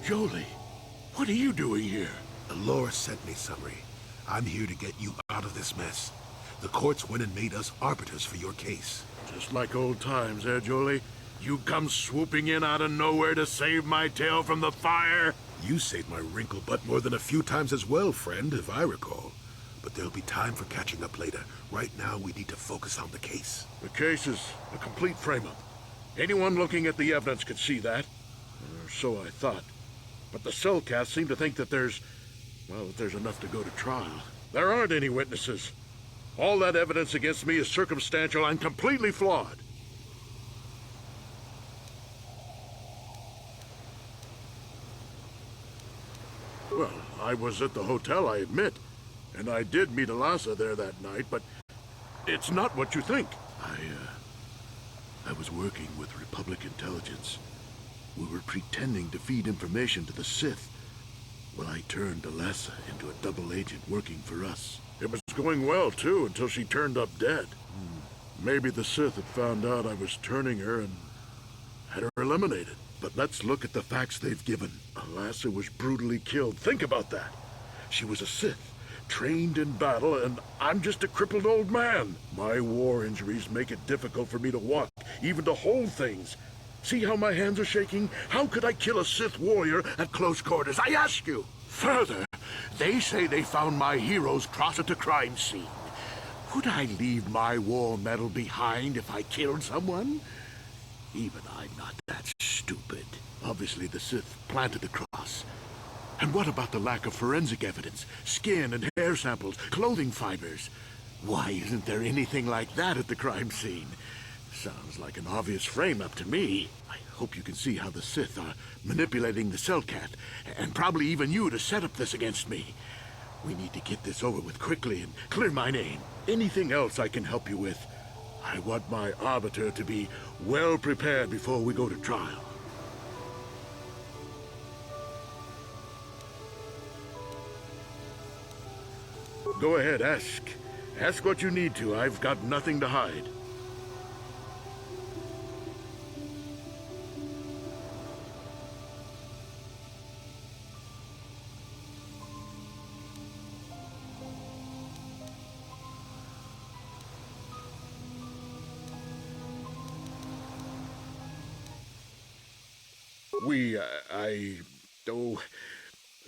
Jolie, what are you doing here? Laura sent me, Summary. I'm here to get you out of this mess. The courts went and made us arbiters for your case. Just like old times, eh, Jolie? You come swooping in out of nowhere to save my tail from the fire? You saved my wrinkle butt more than a few times as well, friend, if I recall. But there'll be time for catching up later. Right now, we need to focus on the case. The case is a complete frame-up. Anyone looking at the evidence could see that. Or so I thought. But the cellcats seem to think that there's enough to go to trial. There aren't any witnesses. All that evidence against me is circumstantial and completely flawed. Well, I was at the hotel, I admit. And I did meet Alasa there that night, but it's not what you think. I was working with Republic Intelligence. We were pretending to feed information to the Sith. Well, I turned Alasa into a double agent working for us. It was going well, too, until she turned up dead. Maybe the Sith had found out I was turning her and had her eliminated. But let's look at the facts they've given. Alasa was brutally killed. Think about that. She was a Sith, trained in battle, and I'm just a crippled old man. My war injuries make it difficult for me to walk, even to hold things. See how my hands are shaking? How could I kill a Sith warrior at close quarters? I ask you! Further, they say they found my heroes cross at the crime scene. Would I leave my war medal behind if I killed someone? Even I'm not that stupid. Obviously, the Sith planted the cross. And what about the lack of forensic evidence? Skin and hair samples, clothing fibers. Why isn't there anything like that at the crime scene? Sounds like an obvious frame-up to me. I hope you can see how the Sith are manipulating the Cellcat, and probably even you to set up this against me. We need to get this over with quickly and clear my name. Anything else I can help you with? I want my arbiter to be well prepared before we go to trial. Go ahead, ask. Ask what you need to. I've got nothing to hide.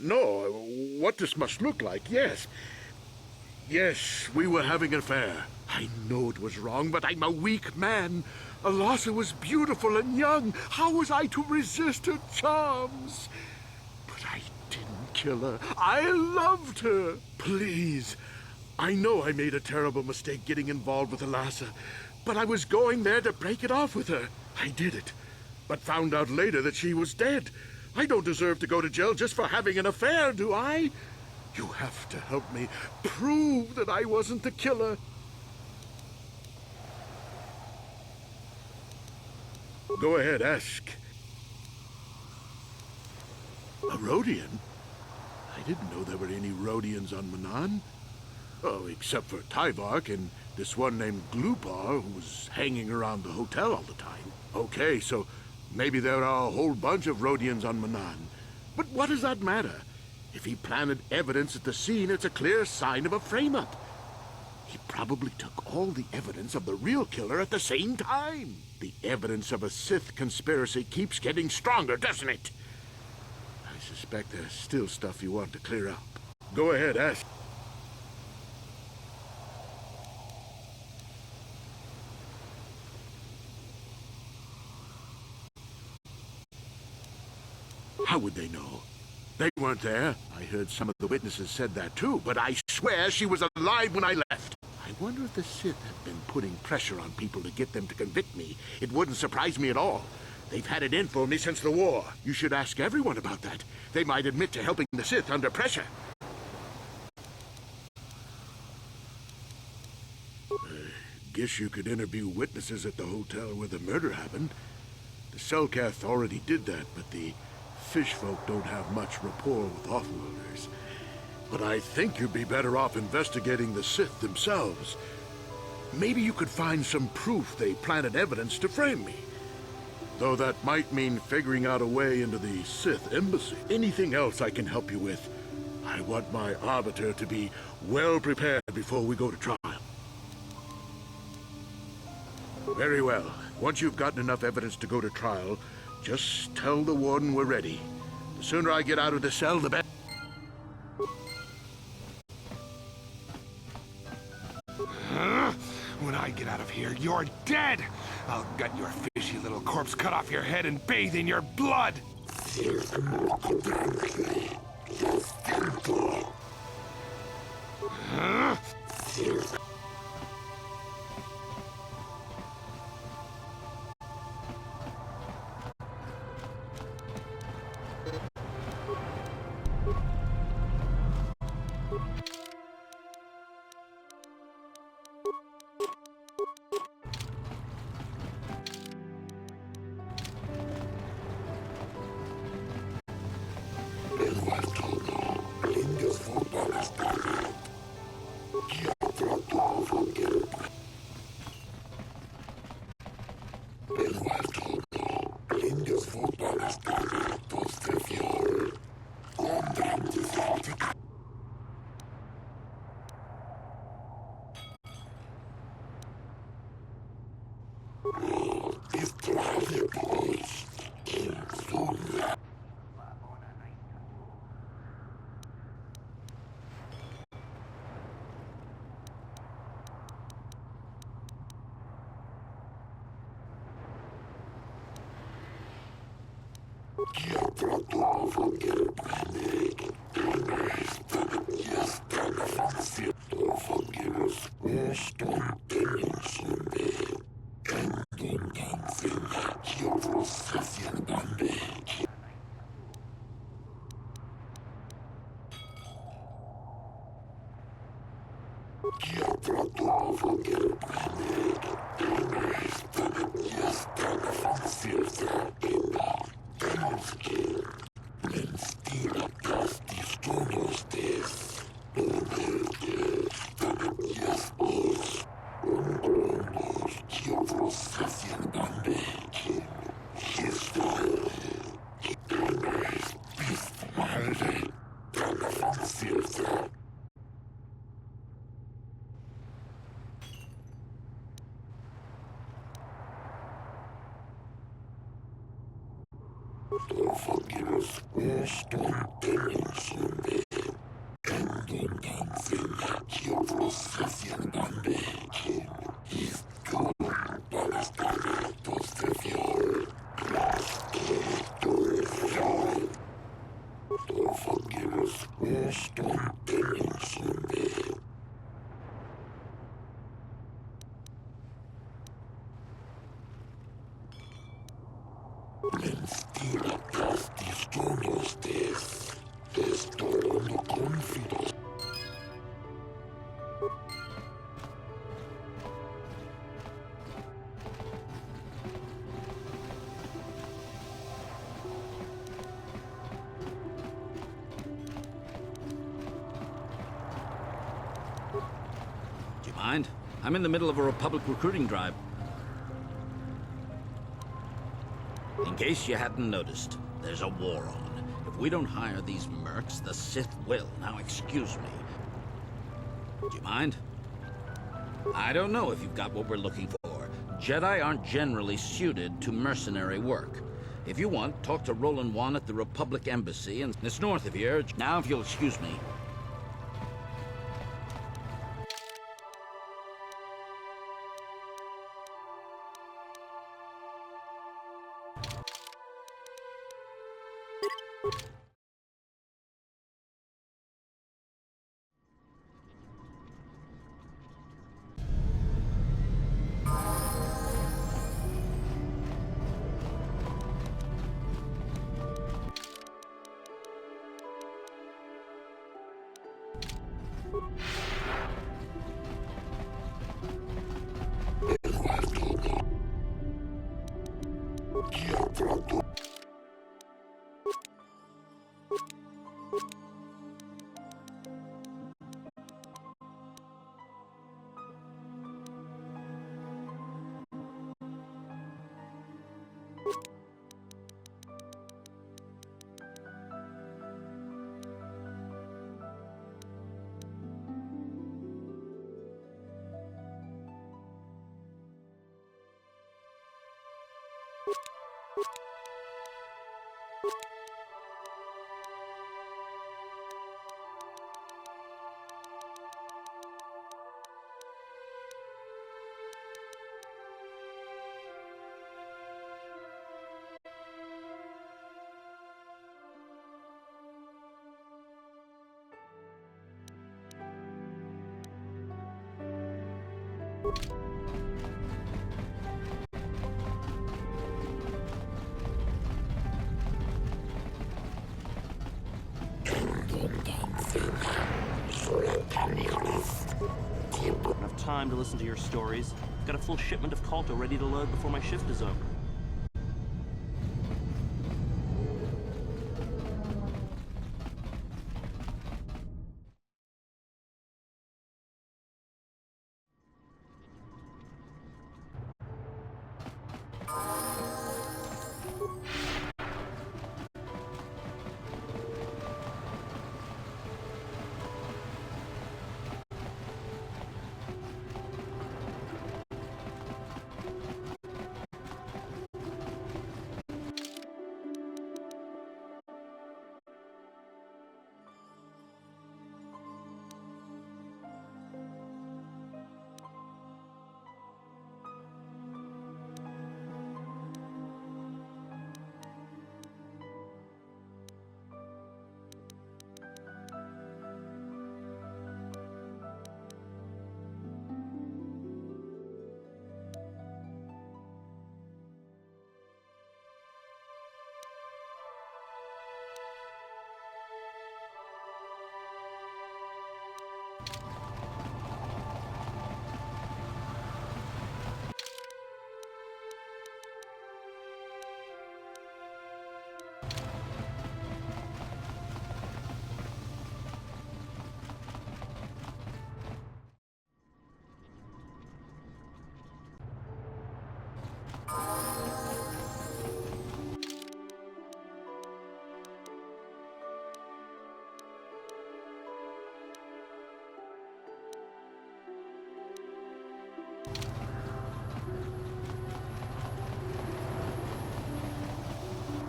No, what this must look like, yes. Yes, we were having an affair. I know it was wrong, but I'm a weak man. Alasa was beautiful and young. How was I to resist her charms? But I didn't kill her. I loved her. Please, I know I made a terrible mistake getting involved with Alasa, but I was going there to break it off with her. I did it, but found out later that she was dead. I don't deserve to go to jail just for having an affair, do I? You have to help me prove that I wasn't the killer. Go ahead, ask. A Rhodian? I didn't know there were any Rhodians on Manan. Oh, except for Tyvark and this one named Glupar who was hanging around the hotel all the time. Okay, so maybe there are a whole bunch of Rhodians on Manan. But what does that matter? If he planted evidence at the scene, it's a clear sign of a frame-up. He probably took all the evidence of the real killer at the same time. The evidence of a Sith conspiracy keeps getting stronger, doesn't it? I suspect there's still stuff you want to clear up. Go ahead, ask. How would they know? They weren't there. I heard some of the witnesses said that too, but I swear she was alive when I left. I wonder if the Sith have been putting pressure on people to get them to convict me. It wouldn't surprise me at all. They've had it in for me since the war. You should ask everyone about that. They might admit to helping the Sith under pressure. guess you could interview witnesses at the hotel where the murder happened. The Selkath already did that, but the fish folk don't have much rapport with offworlders. But I think you'd be better off investigating the Sith themselves. Maybe you could find some proof they planted evidence to frame me. Though that might mean figuring out a way into the Sith embassy. Anything else I can help you with? I want my arbiter to be well prepared before we go to trial. Very well. Once you've gotten enough evidence to go to trial, just tell the warden we're ready. The sooner I get out of the cell, the better. When I get out of here, you're dead! I'll gut your fishy little corpse, cut off your head, and bathe in your blood! Huh? Do you mind? I'm in the middle of a Republic recruiting drive. In case you hadn't noticed, there's a war on. If we don't hire these mercs, the Sith will. Now excuse me. Do you mind? I don't know if you've got what we're looking for. Jedi aren't generally suited to mercenary work. If you want, talk to Roland Wan at the Republic Embassy, and it's north of here. Now, if you'll excuse me. Enough time to listen to your stories. Got a full shipment of KOTOR ready to load before my shift is over.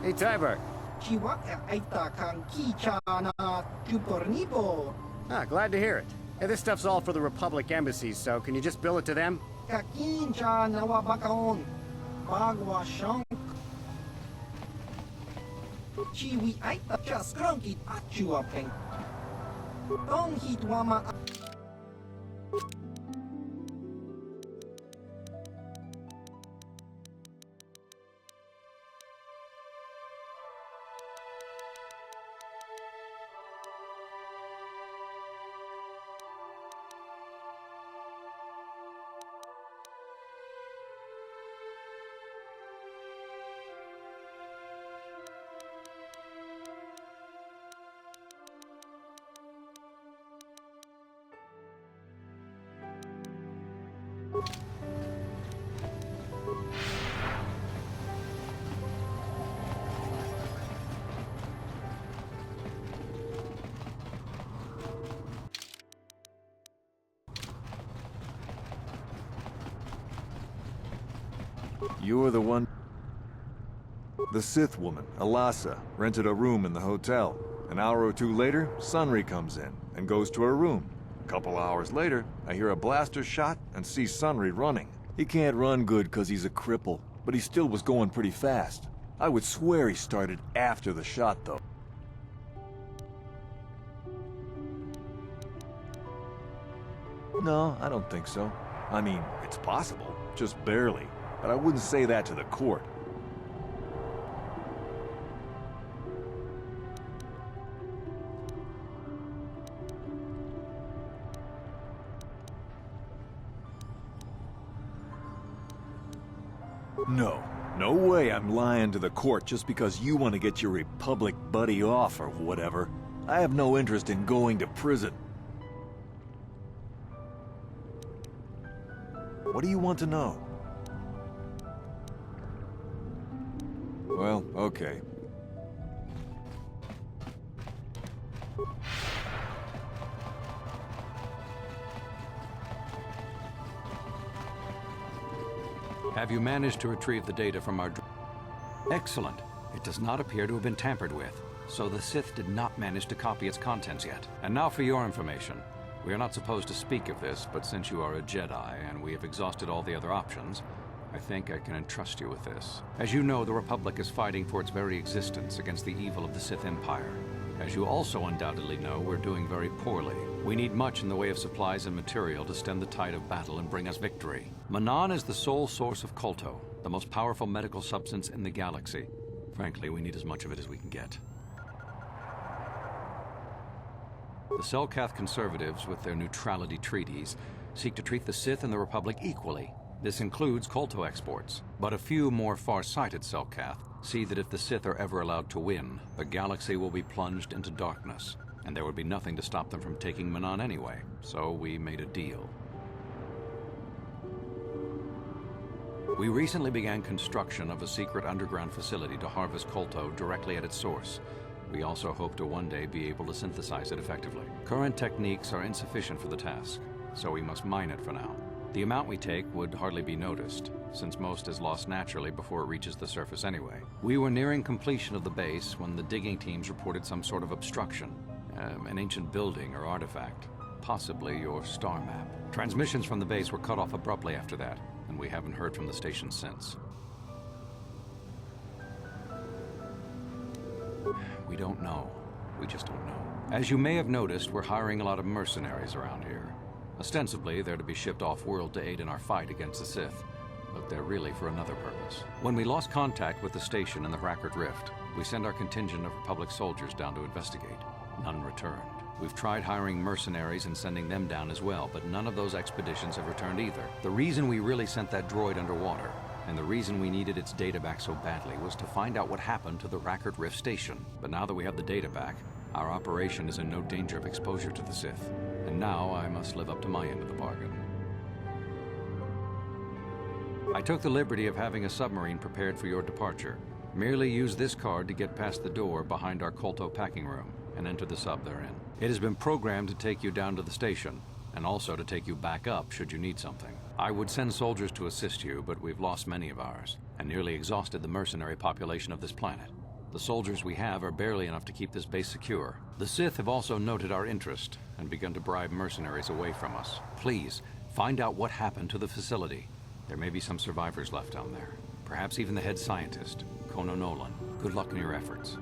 Hey, Tyberg. Ah, glad to hear it. Hey, this stuff's all for the Republic embassies, so can you just bill it to them? You were the one... The Sith woman, Alasa, rented a room in the hotel. An hour or two later, Sunry comes in and goes to her room. A couple hours later, I hear a blaster shot and see Sunry running. He can't run good because he's a cripple, but he still was going pretty fast. I would swear he started after the shot, though. No, I don't think so. I mean, it's possible, just barely. But I wouldn't say that to the court. No. No way I'm lying to the court just because you want to get your Republic buddy off or whatever. I have no interest in going to prison. What do you want to know? Well, okay. Have you managed to retrieve the data from our... Excellent. It does not appear to have been tampered with, so the Sith did not manage to copy its contents yet. And now for your information. We are not supposed to speak of this, but since you are a Jedi and we have exhausted all the other options, I think I can entrust you with this. As you know, the Republic is fighting for its very existence against the evil of the Sith Empire. As you also undoubtedly know, we're doing very poorly. We need much in the way of supplies and material to stem the tide of battle and bring us victory. Manan is the sole source of KOTOR, the most powerful medical substance in the galaxy. Frankly, we need as much of it as we can get. The Selkath conservatives, with their neutrality treaties, seek to treat the Sith and the Republic equally. This includes kolto exports, but a few more far-sighted Selkath see that if the Sith are ever allowed to win, the galaxy will be plunged into darkness, and there would be nothing to stop them from taking Manan anyway, so we made a deal. We recently began construction of a secret underground facility to harvest kolto directly at its source. We also hope to one day be able to synthesize it effectively. Current techniques are insufficient for the task, so we must mine it for now. The amount we take would hardly be noticed, since most is lost naturally before it reaches the surface anyway. We were nearing completion of the base when the digging teams reported some sort of obstruction. An ancient building or artifact, possibly your star map. Transmissions from the base were cut off abruptly after that, and we haven't heard from the station since. We don't know. We just don't know. As you may have noticed, we're hiring a lot of mercenaries around here. Ostensibly, they're to be shipped off-world to aid in our fight against the Sith, but they're really for another purpose. When we lost contact with the station in the Rackard Rift, we sent our contingent of Republic soldiers down to investigate. None returned. We've tried hiring mercenaries and sending them down as well, but none of those expeditions have returned either. The reason we really sent that droid underwater, and the reason we needed its data back so badly, was to find out what happened to the Rackard Rift station. But now that we have the data back, our operation is in no danger of exposure to the Sith. And now I must live up to my end of the bargain. I took the liberty of having a submarine prepared for your departure. Merely use this card to get past the door behind our kolto packing room and enter the sub therein. It has been programmed to take you down to the station, and also to take you back up should you need something. I would send soldiers to assist you, but we've lost many of ours, and nearly exhausted the mercenary population of this planet. The soldiers we have are barely enough to keep this base secure. The Sith have also noted our interest, and begun to bribe mercenaries away from us. Please, find out what happened to the facility. There may be some survivors left down there. Perhaps even the head scientist, Kono Nolan. Good luck in your efforts.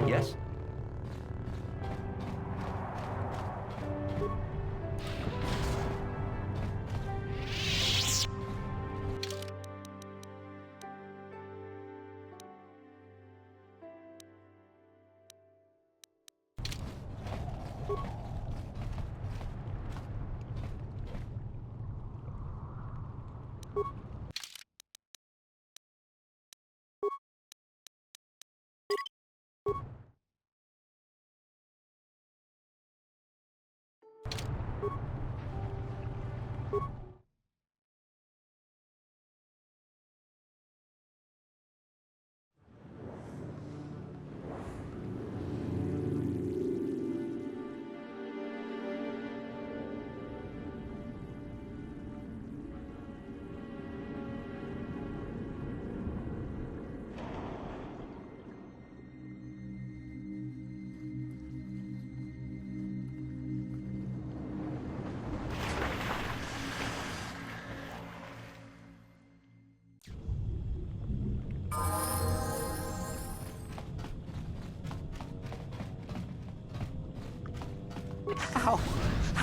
Yes?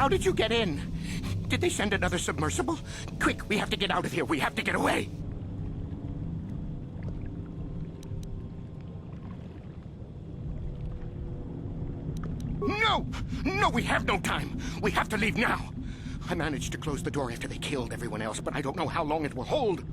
How did you get in? Did they send another submersible? Quick, we have to get out of here. We have to get away. No! No, we have no time. We have to leave now. I managed to close the door after they killed everyone else, but I don't know how long it will hold.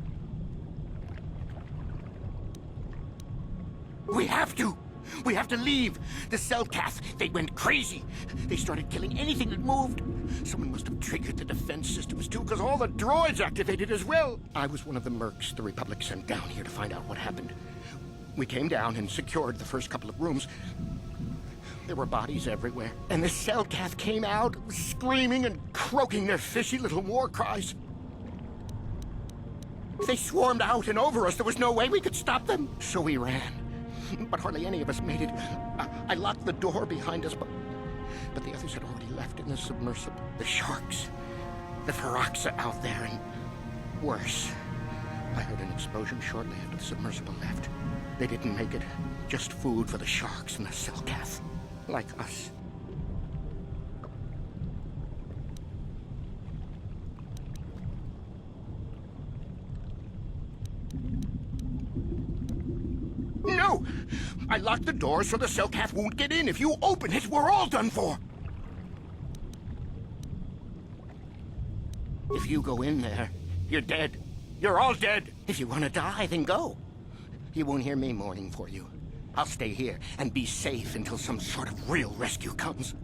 We have to! We have to leave! The Cellcath, they went crazy! They started killing anything that moved! Someone must have triggered the defense systems too, because all the droids activated as well! I was one of the mercs the Republic sent down here to find out what happened. We came down and secured the first couple of rooms. There were bodies everywhere, and the Cellcath came out, screaming and croaking their fishy little war cries. They swarmed out and over us. There was no way we could stop them. So we ran. But hardly any of us made it. I locked the door behind us, but the others had already left in the submersible. The sharks, the Ferox are out there, and worse. I heard an explosion shortly after the submersible left. They didn't make it. Just food for the sharks and the Cellcath. Like us. No! I locked the door so the Cellcath won't get in. If you open it, we're all done for. If you go in there, you're dead. You're all dead. If you want to die, then go. You won't hear me mourning for you. I'll stay here and be safe until some sort of real rescue comes.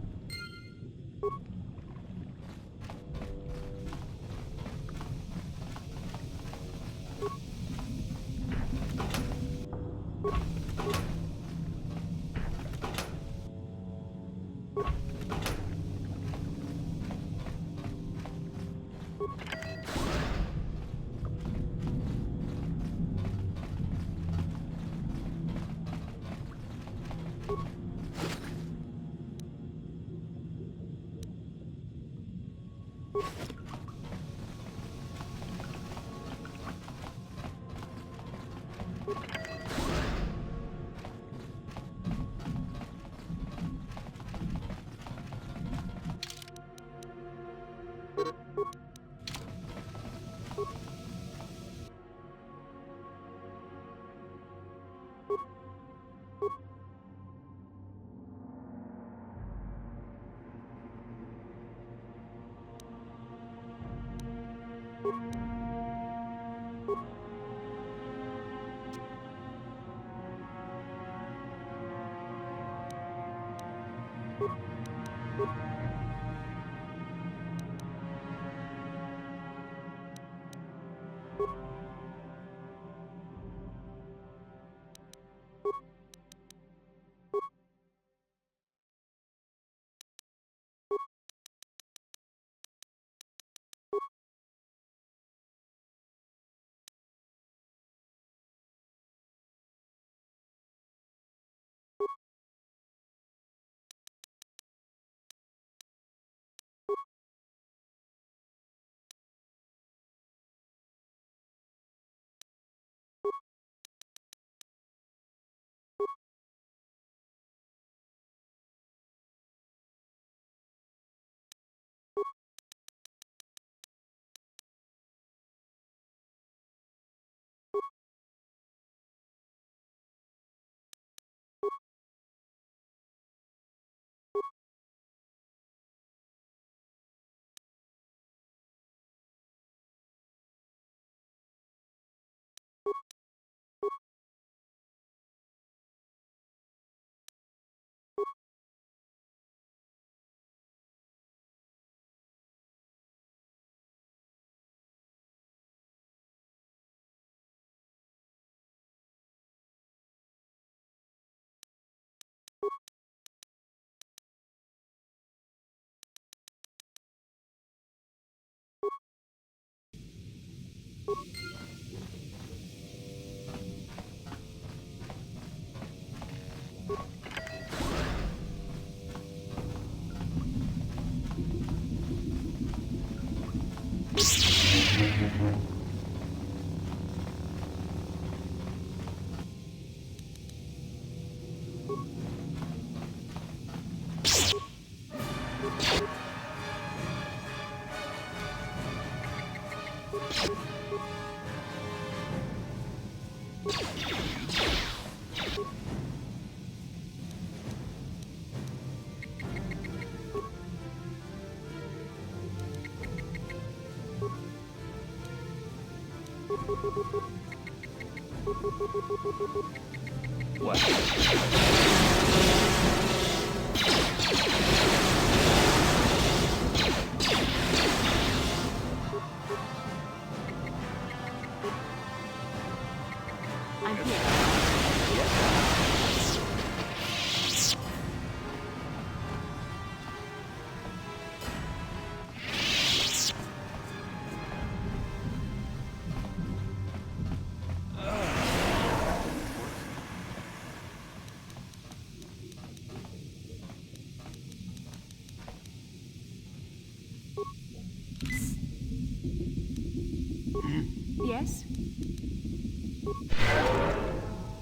Yes?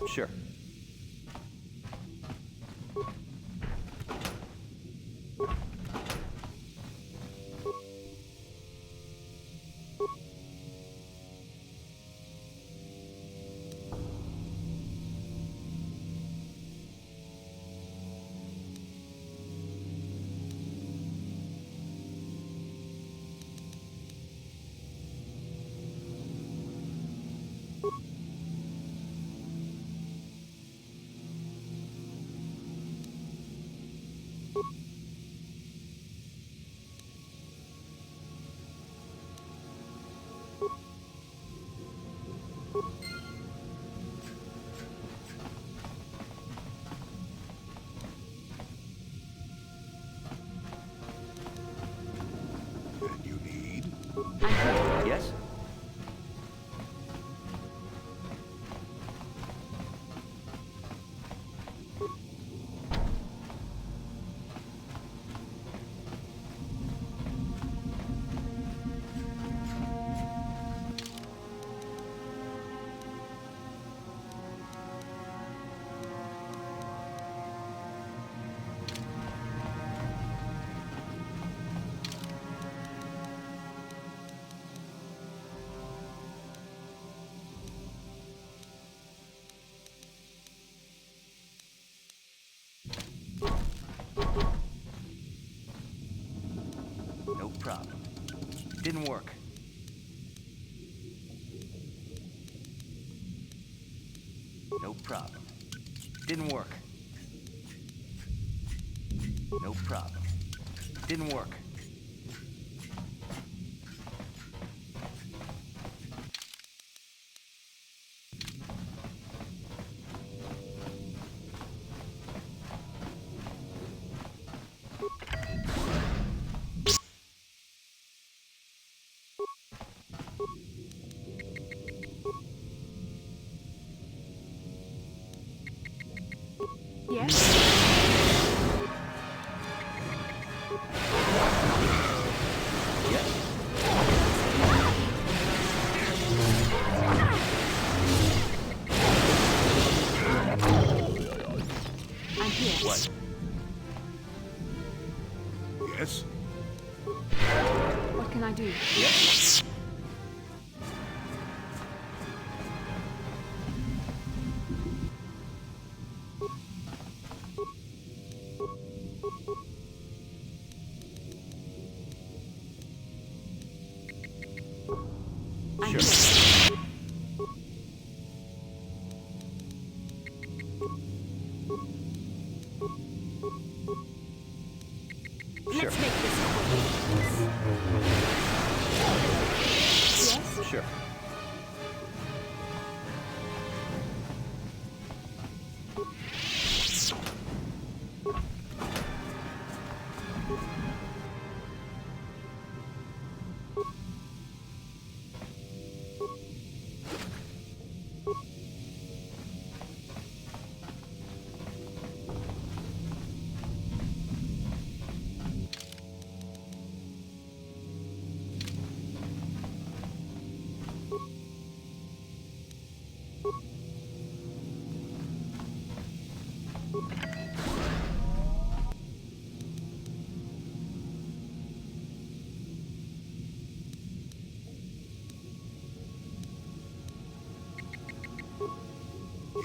Sure. And you need? Yes? No problem. Didn't work. No problem. Didn't work. No problem. Didn't work. Yes? I'm here. What? Yes? What can I do? Yes? I'm Sure. here. Sure. Let's make this quick. Yes? Sure.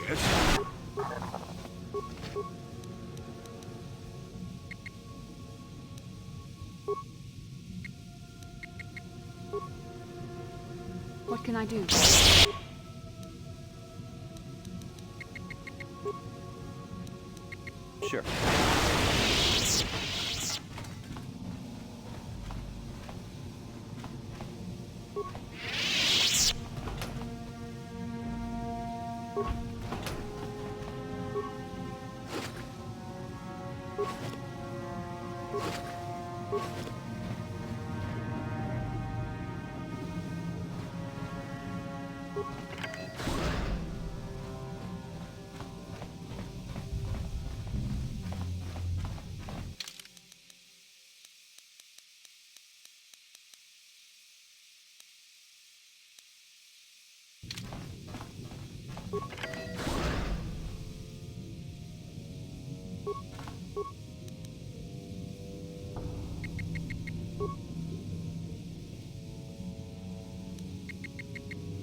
Yes? What can I do? Sure.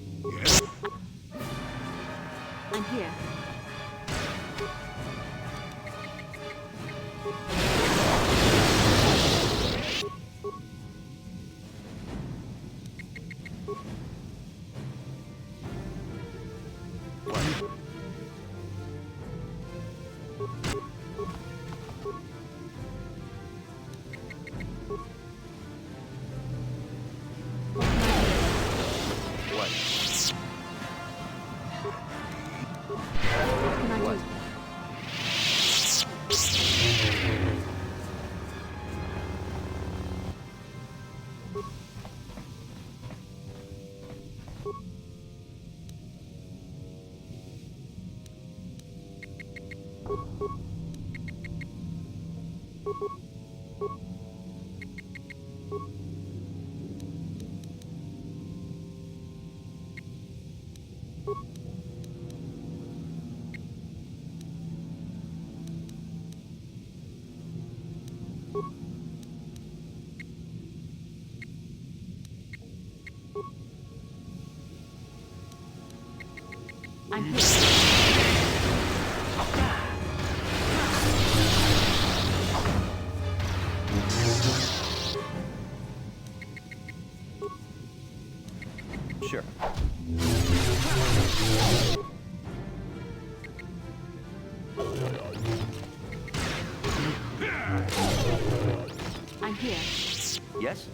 Yes? I'm here. What? What can I do? I'm here. Sure. I'm Yes?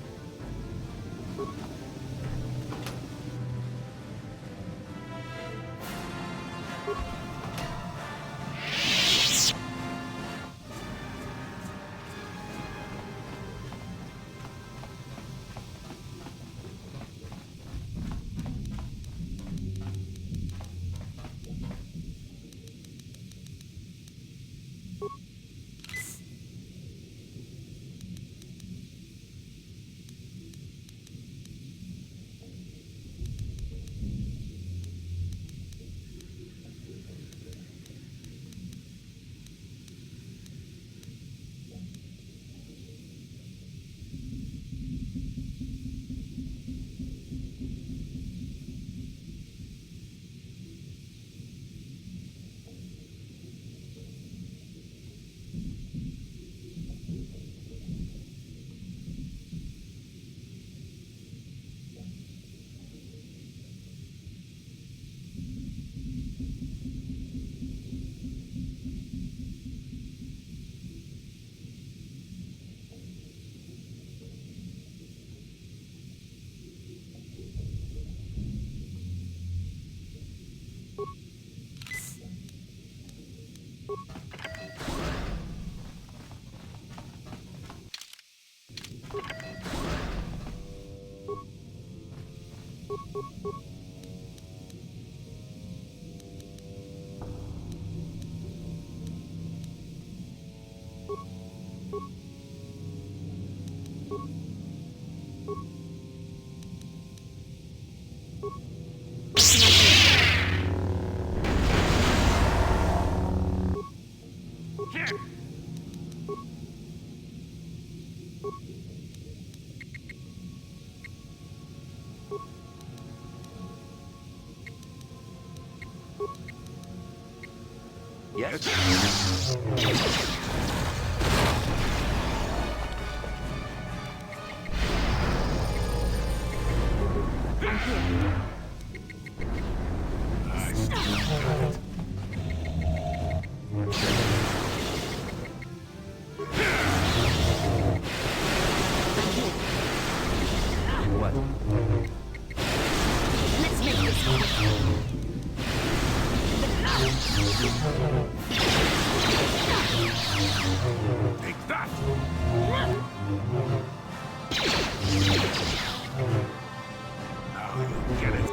Yes? I'm here. What? Let's make this quick. Take that! Now you get it.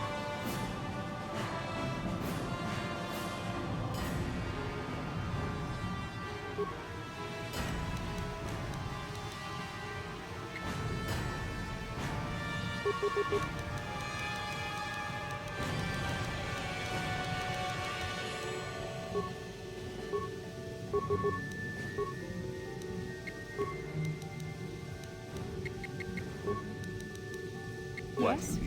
Yes?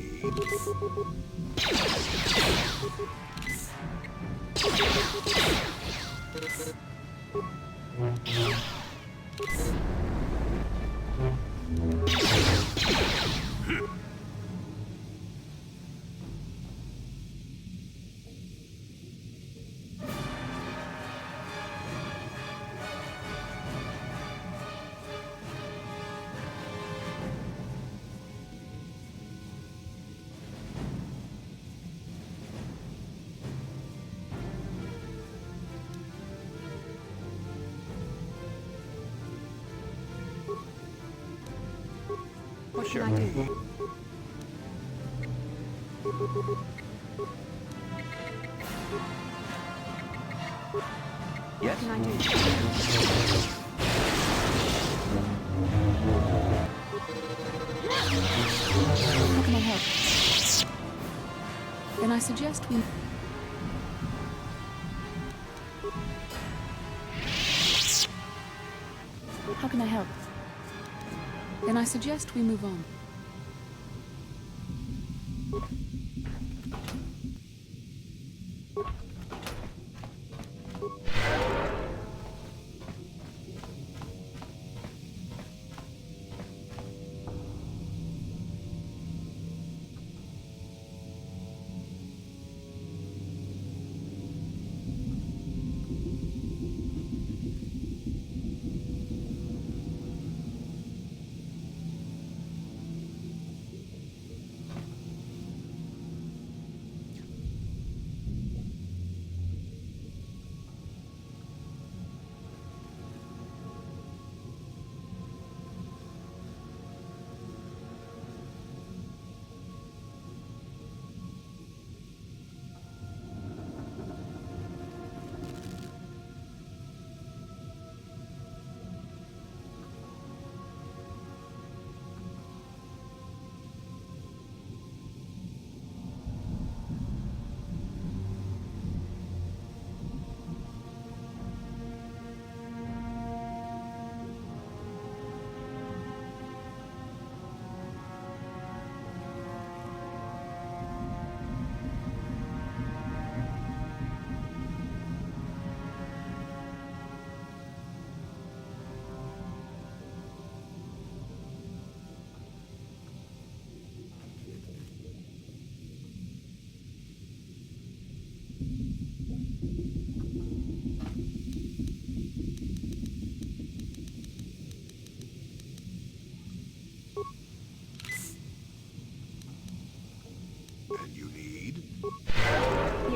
What should I do? Yes? What can I do? How can I help? Then I suggest we... How can I help? Then I suggest we move on.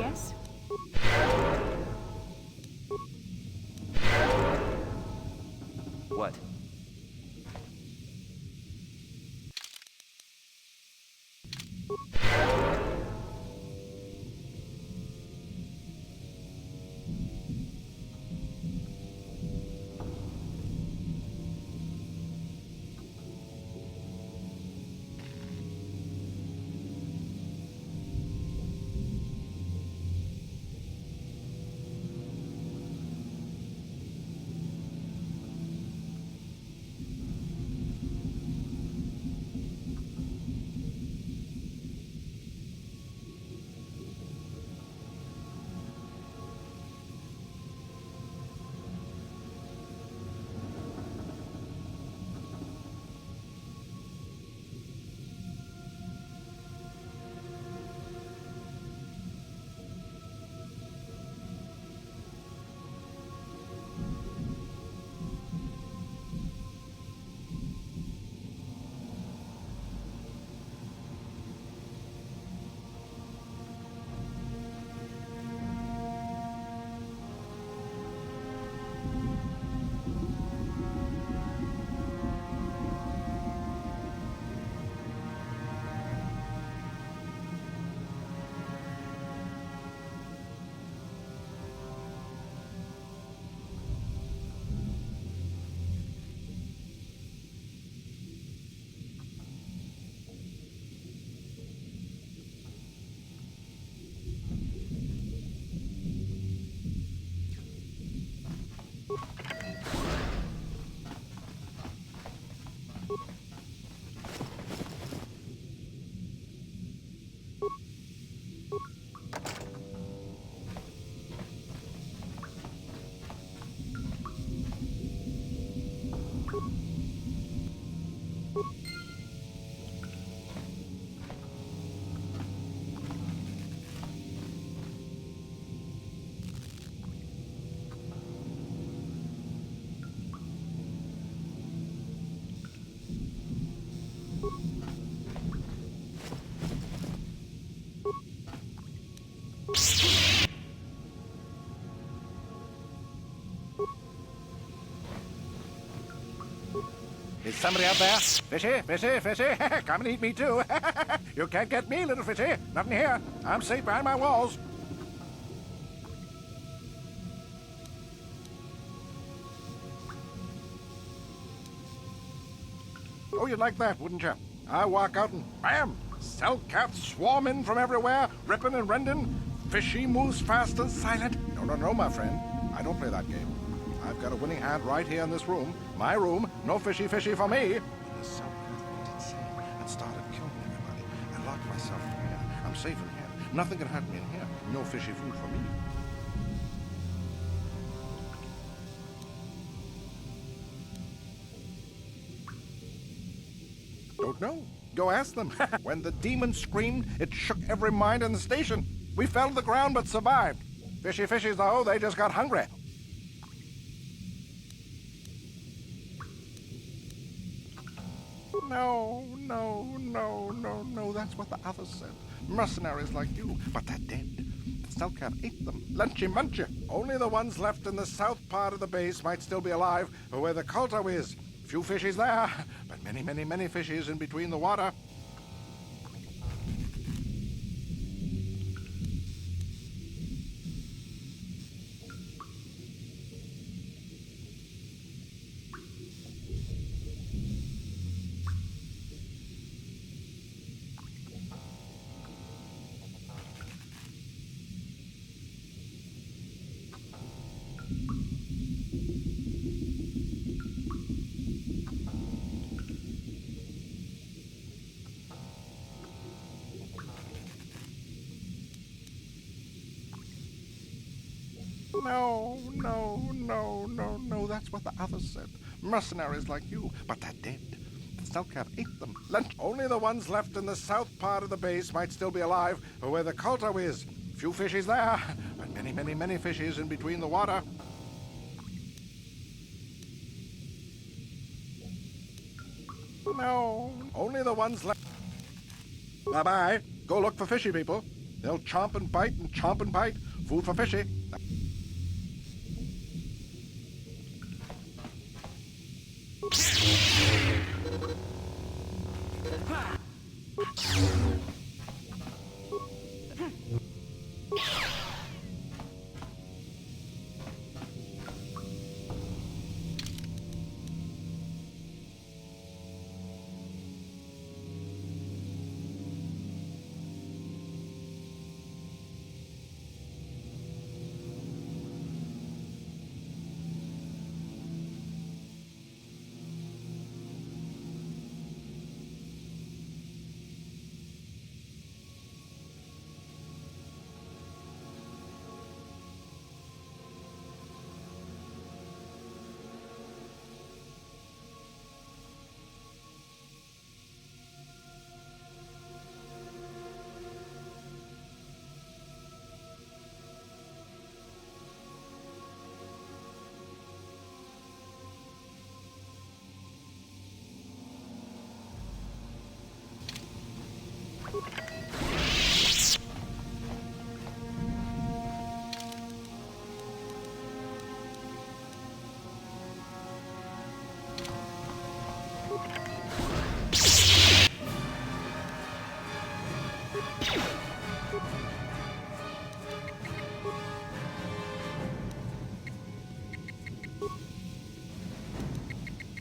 Yes? What? Is somebody out there? Fishy, fishy, fishy. Come and eat me too. You can't get me, little fishy. Not in here. I'm safe behind my walls. Oh, you'd like that, wouldn't you? I walk out and bam! Cell cats swarm in from everywhere, ripping and rending. Fishy moves fast and silent. No, no, no, my friend. I don't play that game. I've got a winning hand right here in this room. My room. No fishy fishy for me. And the cell cat went insane and started killing everybody. I locked myself in here. I'm safe in here. Nothing can hurt me in here. No fishy food for me. Don't know. Go ask them. When the demon screamed, it shook every mind in the station. We fell to the ground but survived. Fishy fishies, though, they just got hungry. No, no, no, no, no. That's what the others said. Mercenaries like you, but they're dead. The cell cat ate them. Lunchy munchy. Only the ones left in the south part of the base might still be alive, or where the KOTOR is. Few fishies there, but many, many, many fishies in between the water. No, no, no, no, no. That's what the others said. Mercenaries like you, but they're dead. The cell cat ate them. Lunch. Only the ones left in the south part of the base might still be alive, or where the KOTOR is. Few fishies there, but many, many, many fishies in between the water. No, only the ones left. Bye-bye. Go look for fishy people. They'll chomp and bite and chomp and bite. Food for fishy.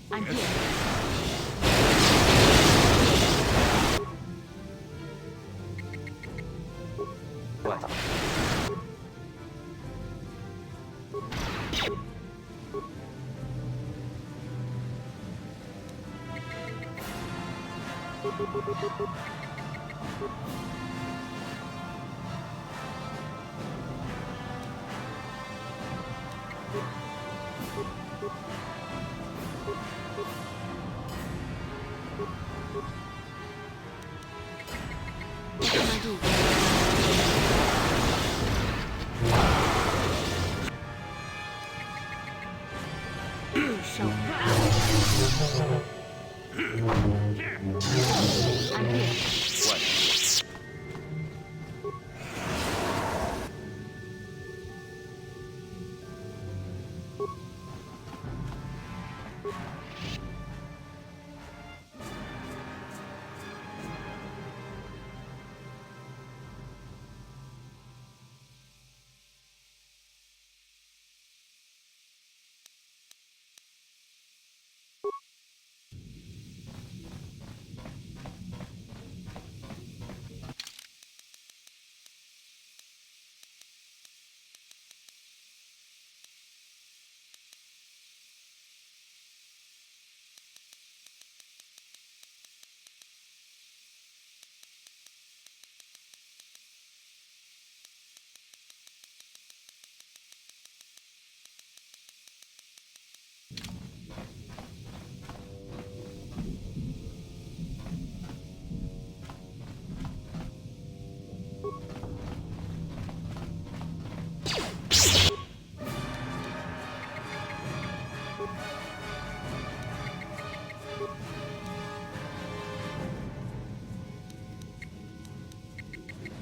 I'm here. What? What can I do? Show me. I'm here. What?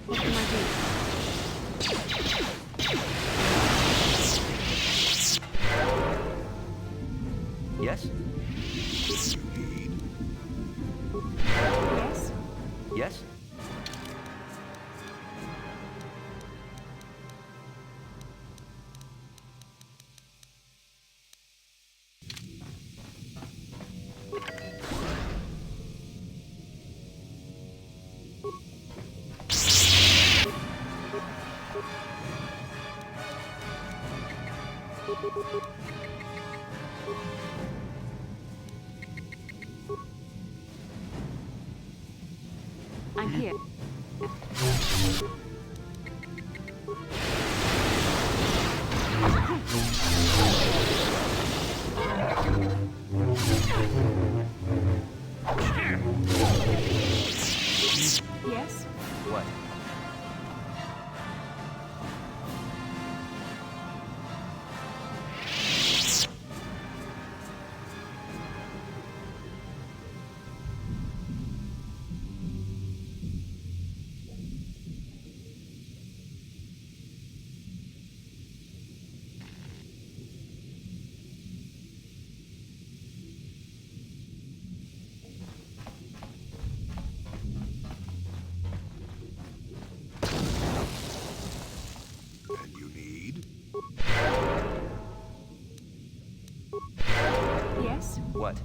What can I do? Yes? Yes? Yes? I'm here. Yes? What? What?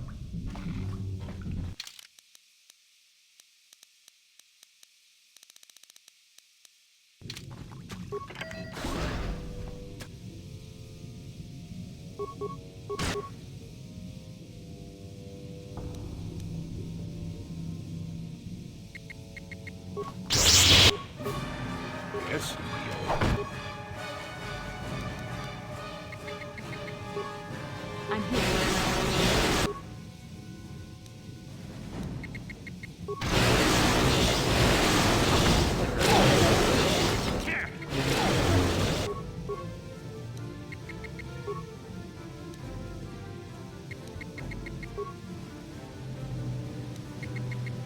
Yes? I'm here.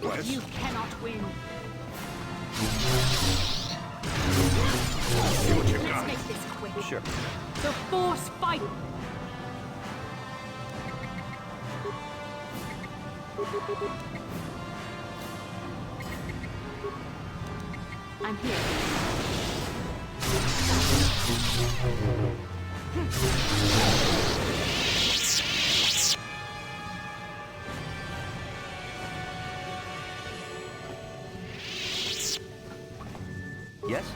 Yes? You cannot win. See what you Let's got. make this quick. Sure. The Force fight. I'm here. Yes?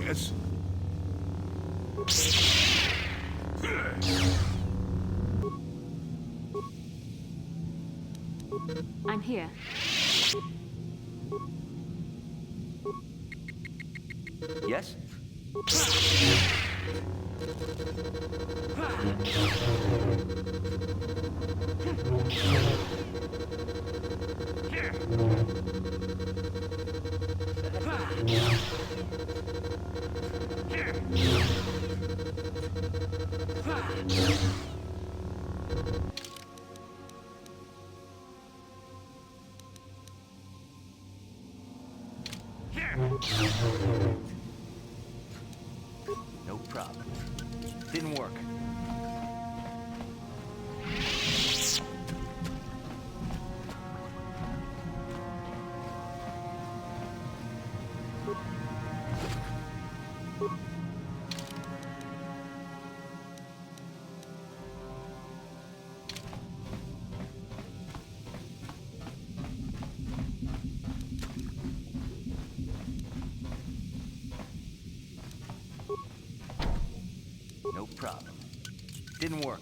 Yes? I'm here. Yes? No problem. Didn't work. No problem. Didn't work.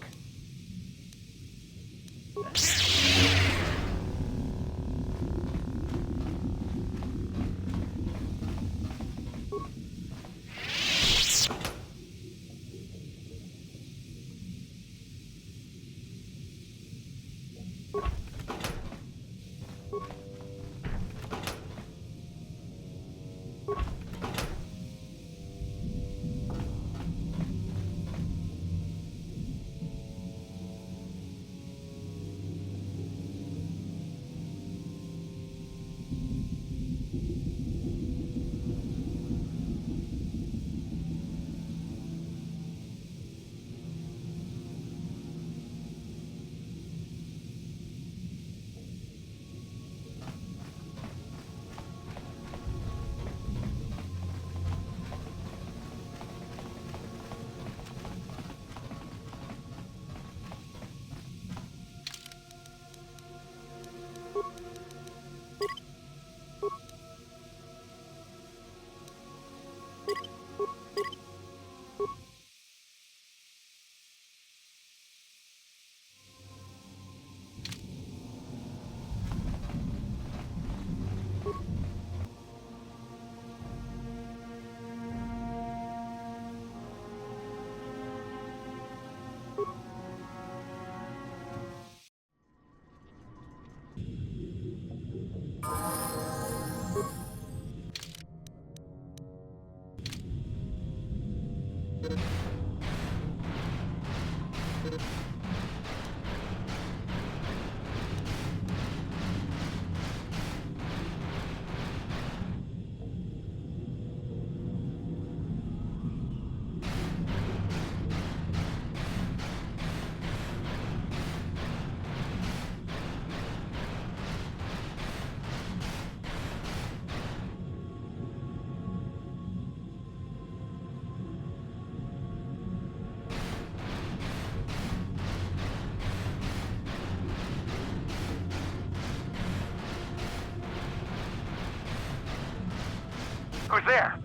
Who's there?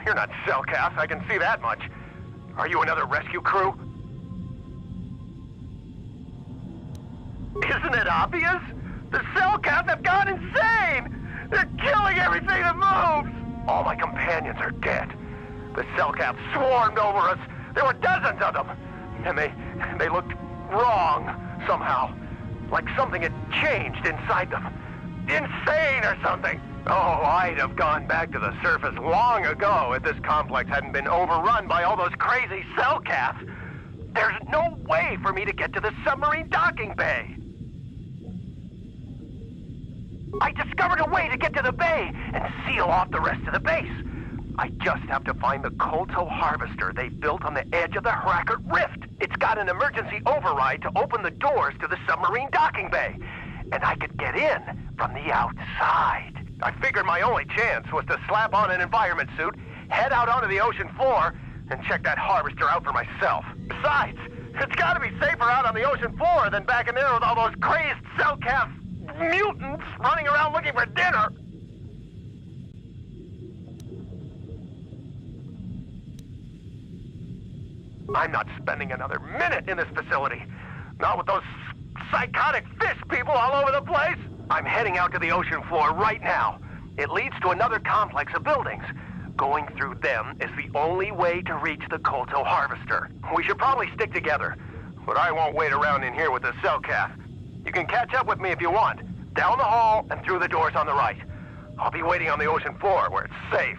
You're not Cellcath, I can see that much. Are you another rescue crew? Isn't it obvious? The Cellcath have gone insane! They're killing everything that moves! All my companions are dead. The Cellcath swarmed over us. There were dozens of them. And they looked wrong, somehow. Like something had changed inside them. Insane or something. Oh, I'd have gone back to the surface long ago if this complex hadn't been overrun by all those crazy Cellcaths. There's no way for me to get to the submarine docking bay. I discovered a way to get to the bay and seal off the rest of the base. I just have to find the KOTOR harvester they built on the edge of the Hackert Rift. It's got an emergency override to open the doors to the submarine docking bay. And I could get in from the outside. I figured my only chance was to slap on an environment suit, head out onto the ocean floor, and check that harvester out for myself. Besides, it's gotta be safer out on the ocean floor than back in there with all those crazed Cellcath mutants running around looking for dinner. I'm not spending another minute in this facility. Not with those psychotic fish people all over the place. I'm heading out to the ocean floor right now. It leads to another complex of buildings. Going through them is the only way to reach the KOTOR harvester. We should probably stick together, but I won't wait around in here with the Cellcath. You can catch up with me if you want. Down the hall and through the doors on the right. I'll be waiting on the ocean floor where it's safe.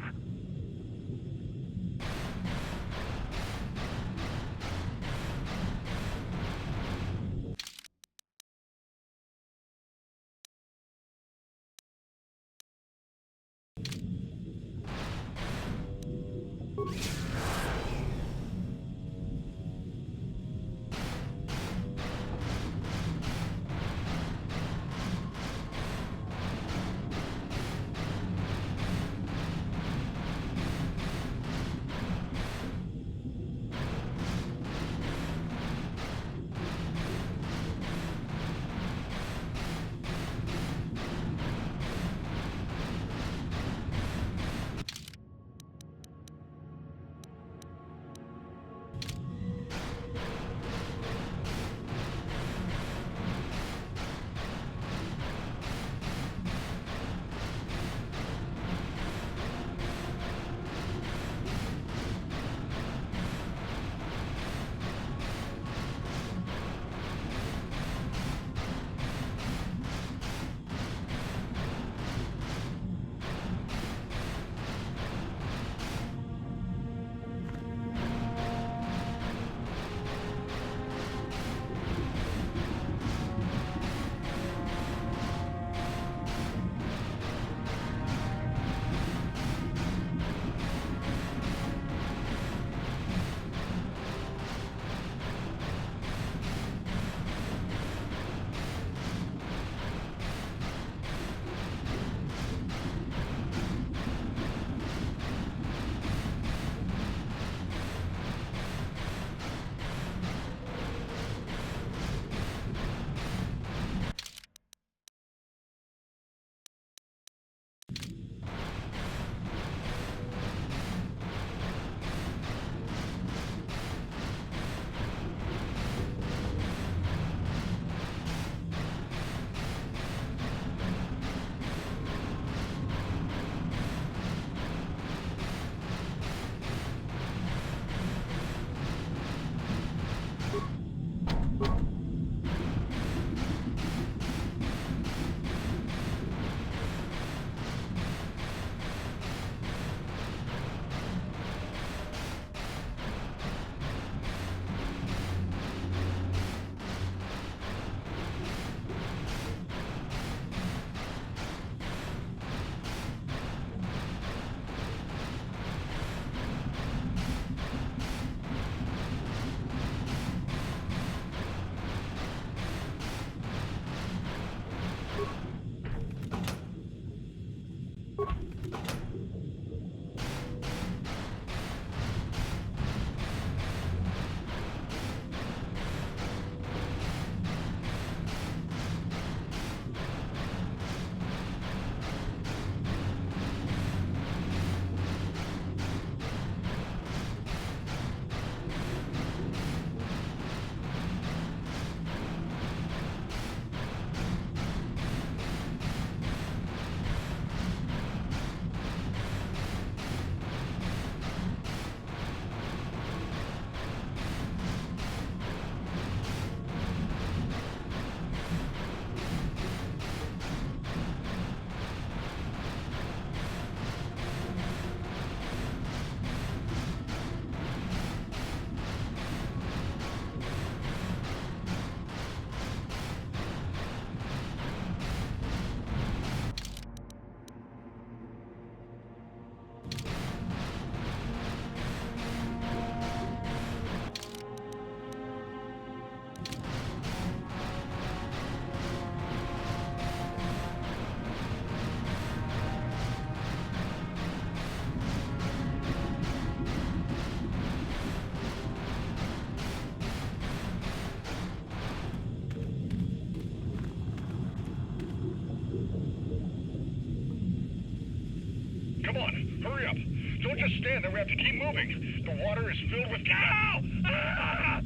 Don't just stand there. We have to keep moving. The water is filled with... Ow! Ah!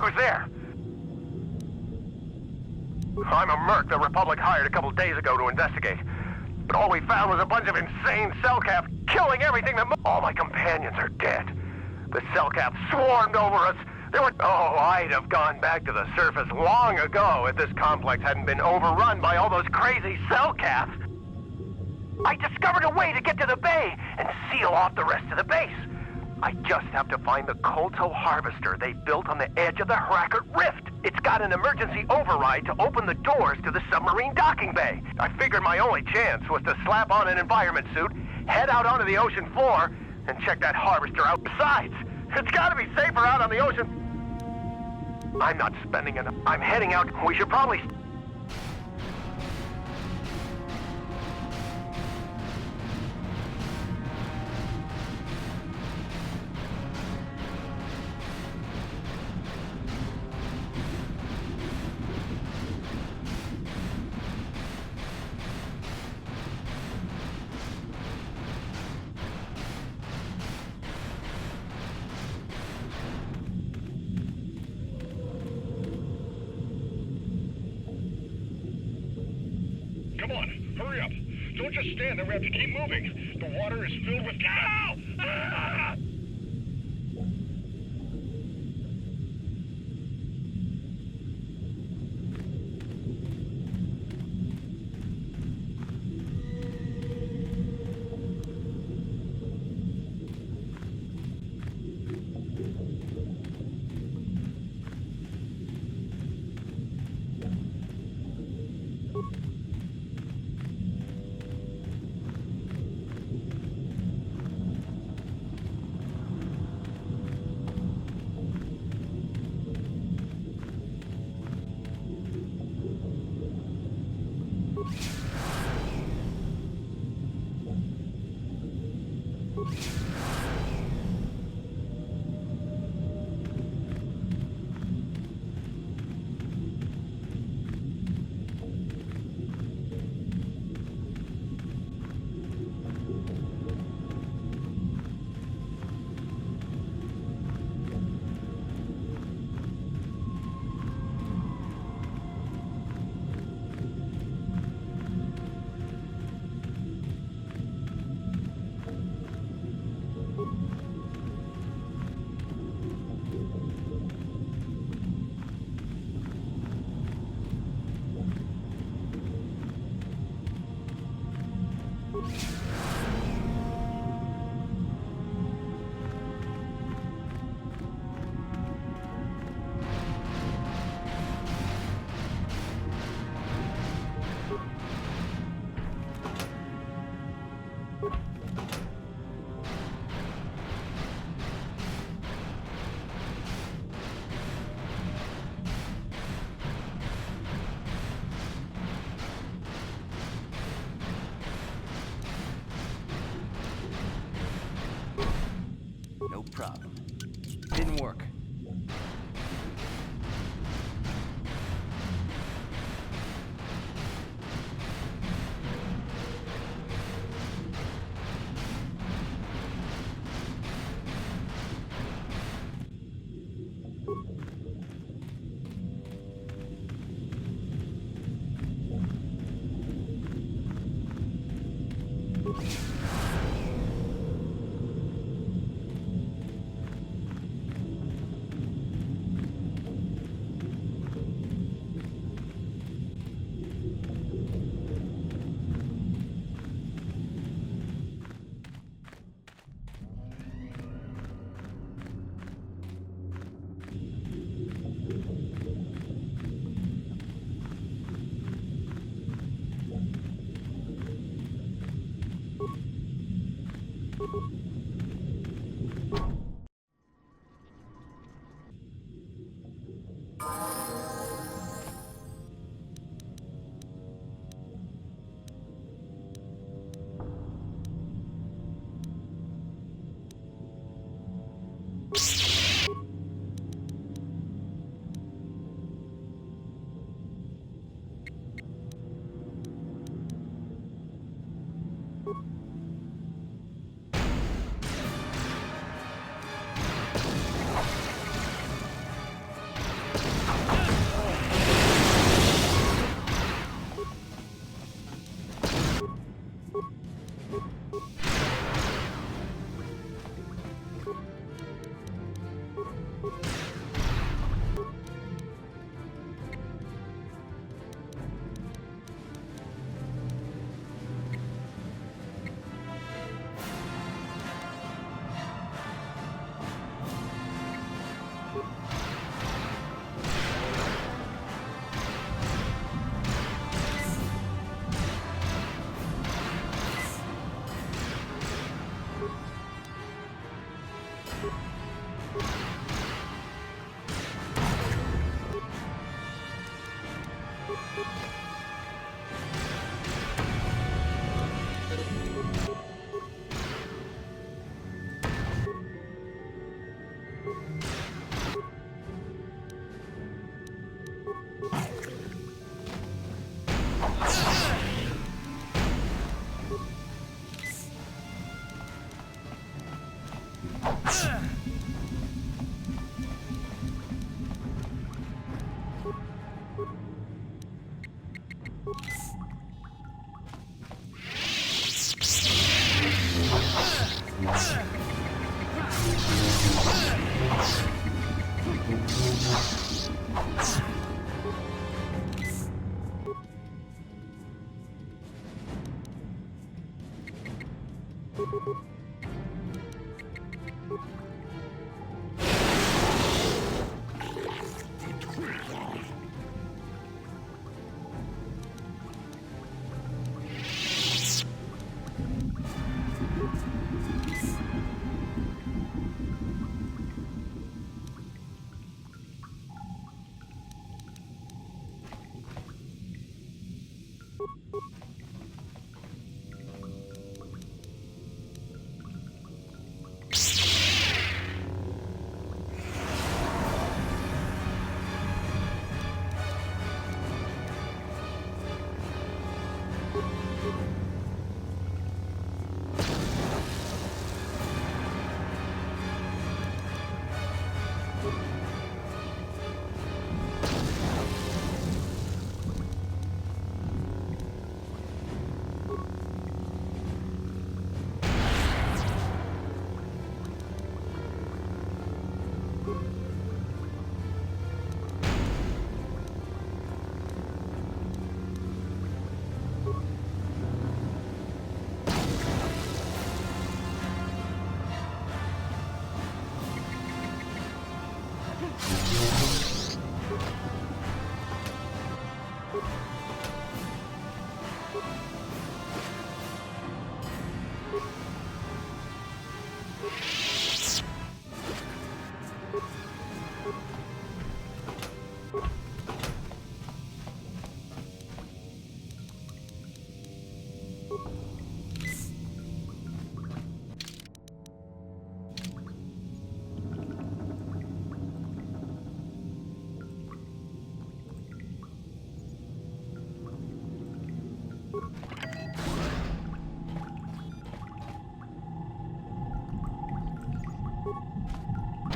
was there? I'm a merc the Republic hired a couple days ago to investigate. But all we found was a bunch of insane cell-caps killing everything that moved. All my companions are dead. The cell-caps swarmed over us. I'd have gone back to the surface long ago if this complex hadn't been overrun by all those crazy cell-caps. I discovered a way to get to the bay and seal off the rest of the base. I just have to find the KOTOR harvester they built on the edge of the Hackert Rift. It's got an emergency override to open the doors to the submarine docking bay. I figured my only chance was to slap on an environment suit, head out onto the ocean floor, and check that harvester out. Besides, it's gotta be safer out on the ocean. I'm not spending enough. I'm heading out. We should probably... Come on, hurry up. Don't just stand there. We have to keep moving. The water is filled with... Ow! Ah! No problem. Didn't work.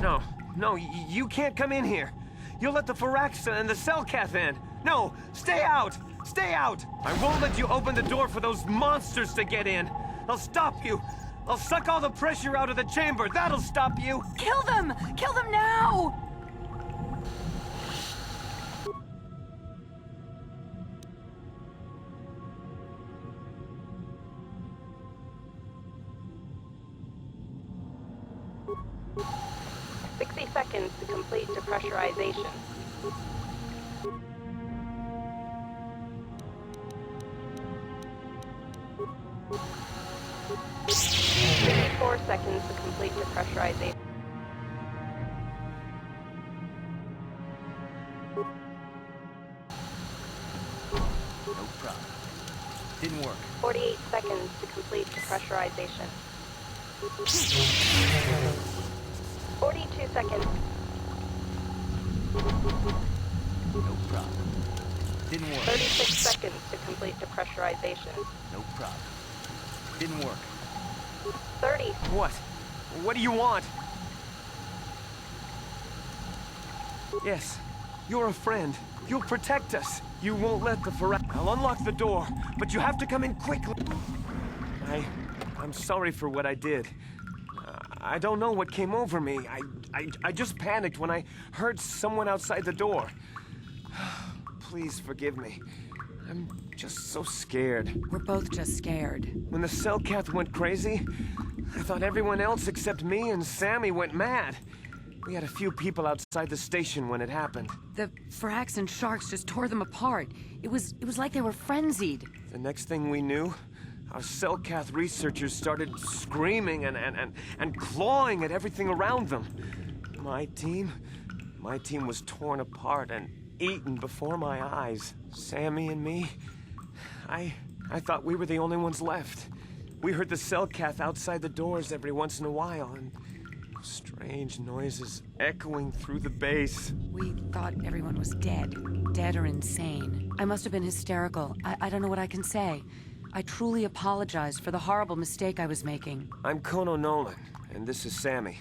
No, no, you can't come in here. You'll let the Firaxa and the Selkath in. No, stay out! Stay out! I won't let you open the door for those monsters to get in. I'll stop you. I'll suck all the pressure out of the chamber. That'll stop you. Kill them! Kill them now! Seconds to complete depressurization. 4 seconds to complete depressurization. No problem. Didn't work. 48 seconds to complete depressurization. 42 seconds. No problem. Didn't work. 36 seconds to complete depressurization. No problem. Didn't work. 30. What? What do you want? Yes, you're a friend. You'll protect us. You won't let the Firaxa. I'll unlock the door, but you have to come in quickly. I'm sorry for what I did. I don't know what came over me. I just panicked when I heard someone outside the door. Please forgive me. I'm just so scared. We're both just scared. When the Selkath went crazy, I thought everyone else except me and Sammy went mad. We had a few people outside the station when it happened. The Firax and sharks just tore them apart. It was like they were frenzied. The next thing we knew, our Selkath researchers started screaming and clawing at everything around them. My team was torn apart, and eaten before my eyes. Sammy and me. I thought we were the only ones left. We heard the Cellcath outside the doors every once in a while, and strange noises echoing through the base. We thought everyone was dead. Dead or insane. I must have been hysterical. I don't know what I can say. I truly apologize for the horrible mistake I was making. I'm Kono Nolan, and this is Sammy.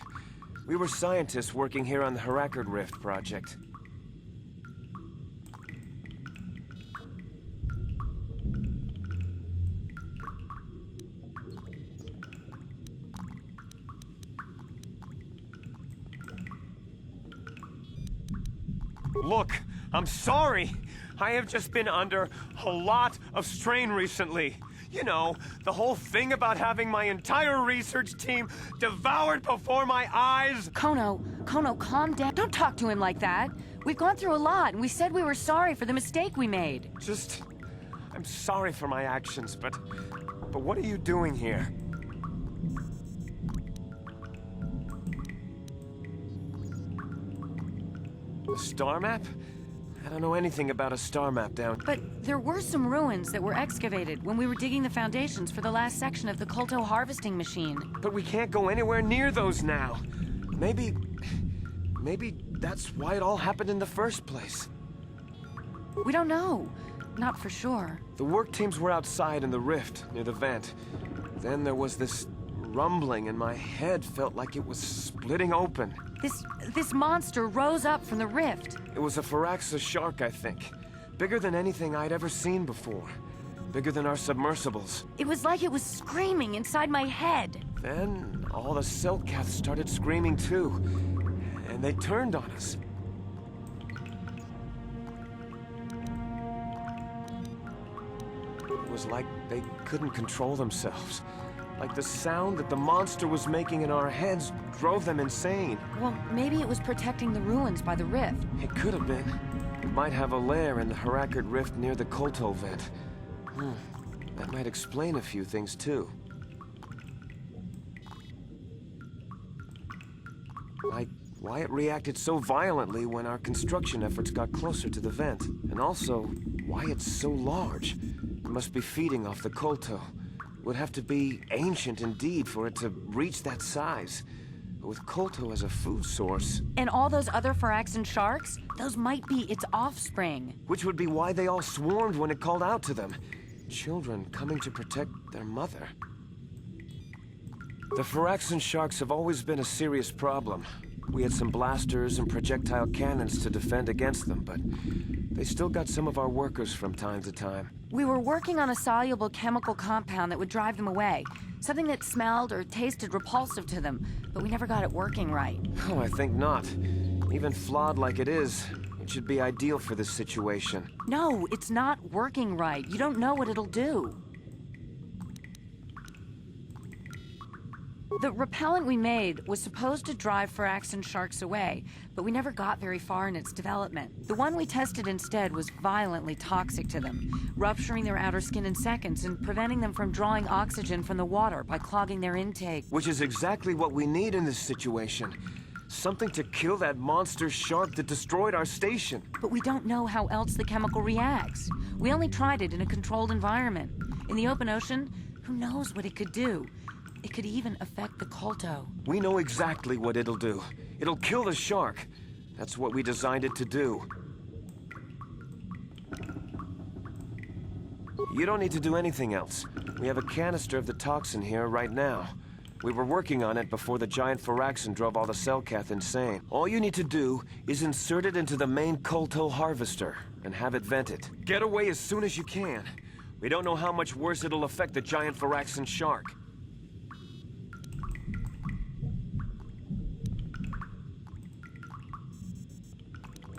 We were scientists working here on the Harakard Rift project. Look, I'm sorry. I have just been under a lot of strain recently. You know, the whole thing about having my entire research team devoured before my eyes. Kono, calm down. Don't talk to him like that. We've gone through a lot, and we said we were sorry for the mistake we made. I'm sorry for my actions, but what are you doing here? A star map? I don't know anything about a star map down. But there were some ruins that were excavated when we were digging the foundations for the last section of the Kolto harvesting machine. But we can't go anywhere near those now. Maybe that's why it all happened in the first place. We don't know. Not for sure. The work teams were outside in the rift near the vent. Then there was this rumbling and my head felt like it was splitting open. This monster rose up from the rift. It was a Firaxa shark, I think. Bigger than anything I'd ever seen before. Bigger than our submersibles. It was like it was screaming inside my head. Then all the Cellcaths started screaming too. And they turned on us. It was like they couldn't control themselves. Like the sound that the monster was making in our heads drove them insane. Well, maybe it was protecting the ruins by the rift. It could have been. It might have a lair in the Harakard Rift near the Kolto vent. That might explain a few things, too. Like why it reacted so violently when our construction efforts got closer to the vent. And also, why it's so large. It must be feeding off the Kolto. Would have to be ancient indeed for it to reach that size. But with Kolto as a food source... And all those other Firaxan sharks? Those might be its offspring. Which would be why they all swarmed when it called out to them. Children coming to protect their mother. The Firaxan sharks have always been a serious problem. We had some blasters and projectile cannons to defend against them, but they still got some of our workers from time to time. We were working on a soluble chemical compound that would drive them away. Something that smelled or tasted repulsive to them, but we never got it working right. Oh, I think not. Even flawed like it is, it should be ideal for this situation. No, it's not working right. You don't know what it'll do. The repellent we made was supposed to drive Firaxan sharks away, but we never got very far in its development. The one we tested instead was violently toxic to them, rupturing their outer skin in seconds and preventing them from drawing oxygen from the water by clogging their intake. Which is exactly what we need in this situation. Something to kill that monster shark that destroyed our station. But we don't know how else the chemical reacts. We only tried it in a controlled environment. In the open ocean, who knows what it could do? It could even affect the Kolto. We know exactly what it'll do. It'll kill the shark. That's what we designed it to do. You don't need to do anything else. We have a canister of the toxin here right now. We were working on it before the giant Firaxan drove all the Cellcath insane. All you need to do is insert it into the main Kolto harvester and have it vented. Get away as soon as you can. We don't know how much worse it'll affect the giant Firaxan shark.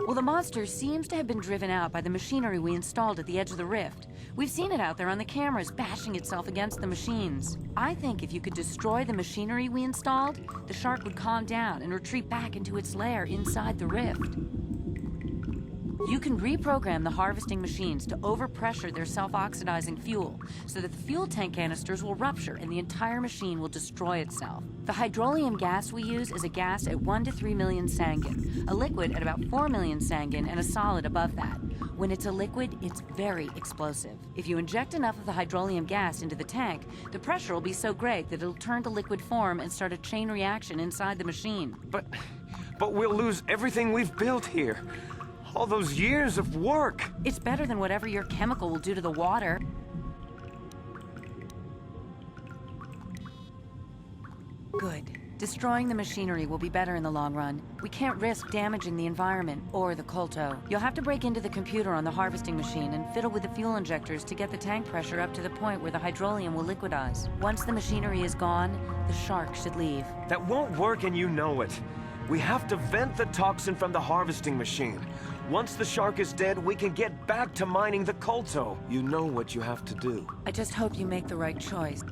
Well, the monster seems to have been driven out by the machinery we installed at the edge of the rift. We've seen it out there on the cameras, bashing itself against the machines. I think if you could destroy the machinery we installed, the shark would calm down and retreat back into its lair inside the rift. You can reprogram the harvesting machines to overpressure their self-oxidizing fuel so that the fuel tank canisters will rupture and the entire machine will destroy itself. The hydrolium gas we use is a gas at 1 to 3 million Sangin, a liquid at about 4 million Sangin, and a solid above that. When it's a liquid, it's very explosive. If you inject enough of the hydrolium gas into the tank, the pressure will be so great that it'll turn to liquid form and start a chain reaction inside the machine. But we'll lose everything we've built here. All those years of work. It's better than whatever your chemical will do to the water. Good. Destroying the machinery will be better in the long run. We can't risk damaging the environment or the Kolto. You'll have to break into the computer on the harvesting machine and fiddle with the fuel injectors to get the tank pressure up to the point where the hydrolium will liquidize. Once the machinery is gone, the shark should leave. That won't work and you know it. We have to vent the toxin from the harvesting machine. Once the shark is dead, we can get back to mining the Kolto. You know what you have to do. I just hope you make the right choice.